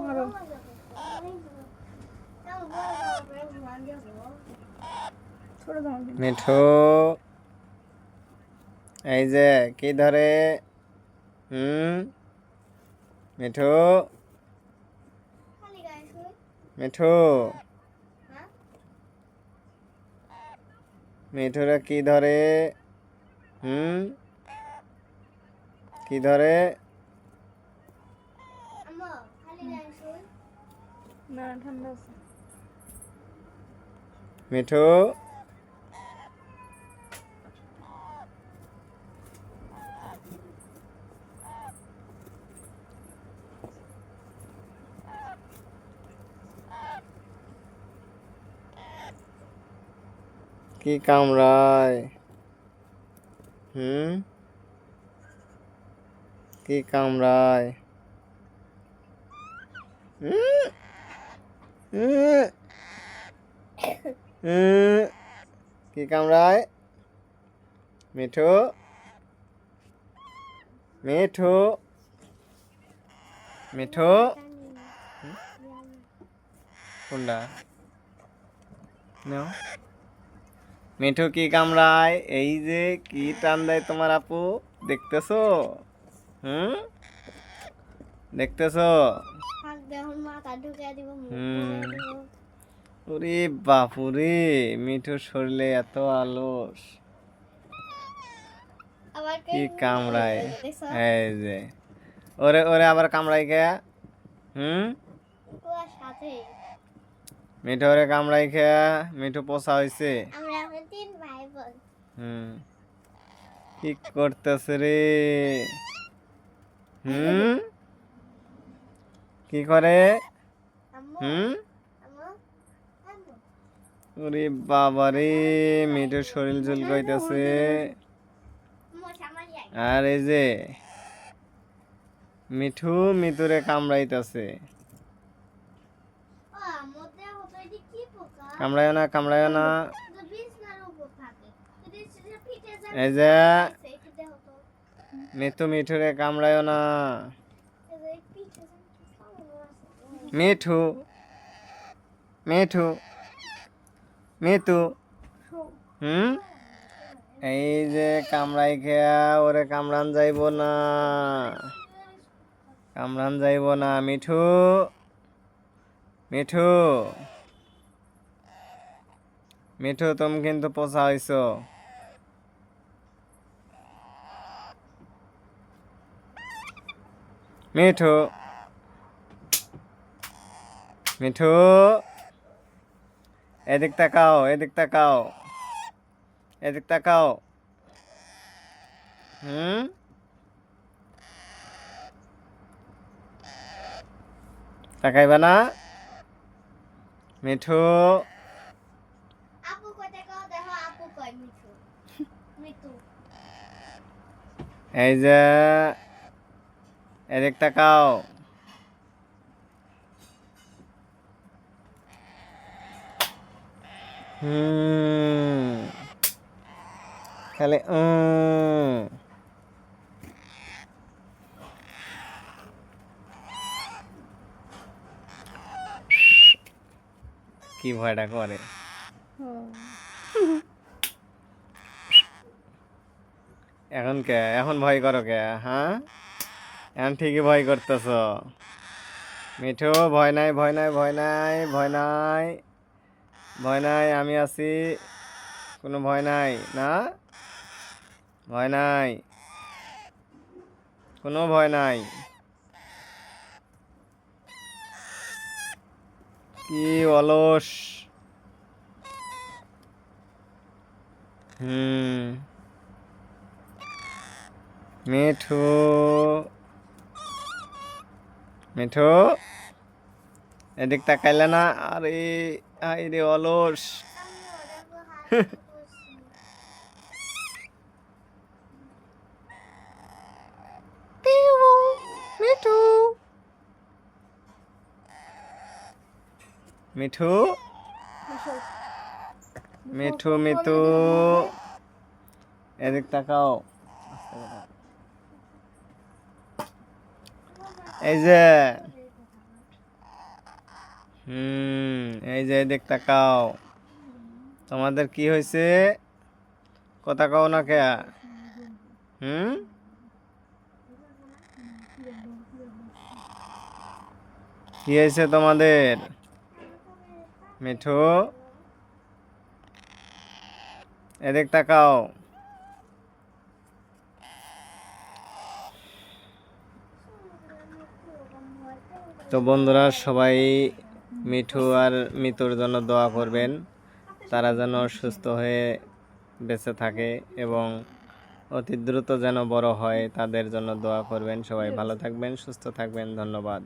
মারো। ছোট দাও দিন। মিঠু এই যে কি ধরে মিঠু মিঠু মিঠুরা কি ধরে কি ধরে না ঠান্ডা আছে। মিঠু কি কামড়ায় কি কামড়ায় কি কামড়ায় মিঠু মিঠু মিঠু কোনটা নাও মিঠু কি কামড়ায় এই যে কি টান দেয় তোমার আপু দেখতেছো দেখতেছো ওরে বাপুরে মিঠুর শরীরে এত আলস কি কামড়ায় এই যে ওরে ওরে আবার কামড়াই কে মিঠু ওরে কামড়াই খেয়া মিঠু পোষা হয়েছে কি করতেছে রে কি করে ওরে বাবা রে মিঠুর শরীর ঝুলকাইতেছে আর এই যে মিঠু মিঠুরে কামড়াইতেছে কামড়ায় না কামড়ায় না এই যে মিঠু মিঠুরে কামড়ায় না মিঠু মিঠু মিঠু এই যে কামড়াই খেয়া ওরে কামড়ান যাইব না কামড়ান যাইব না মিঠু মিঠু মিঠু তুমি কিন্তু পোষা হইছ মিঠু মিঠু এদিক তাকাও এদিক তাকাও এদিক তাকাও তাকাইবা না মিঠু এই যে এদিক তাকাও খালি কি ভয়টা করে এখন কে এখন ভয় করো কে হ্যাঁ এখন ঠিকই ভয় করতেছ মিঠু ভয় নাই ভয় নাই ভয় নাই ভয় নাই ভয় নাই আমি আছি কোনো ভয় নাই না ভয় নাই কোনো ভয় নাই কি অলস মিঠু মিঠু এদিক তাকাইলে না আরে আই রে অলস মিঠু মিঠু মিঠু মিঠু এদিক তাকাও এই যে এই যে এদিক তাকাও, তোমাদের কি হয়েছে? কথা কও না কে? কি হয়েছে তোমাদের? মিঠু, এদিক তাকাও। তো বন্ধুরা, সবাই মিঠু আর মিতুর জন্য দোয়া করবেন, তারা যেন সুস্থ হয়ে বেঁচে থাকে এবং অতি দ্রুত যেন বড় হয়, তাদের জন্য দোয়া করবেন। সবাই ভালো থাকবেন, সুস্থ থাকবেন। ধন্যবাদ।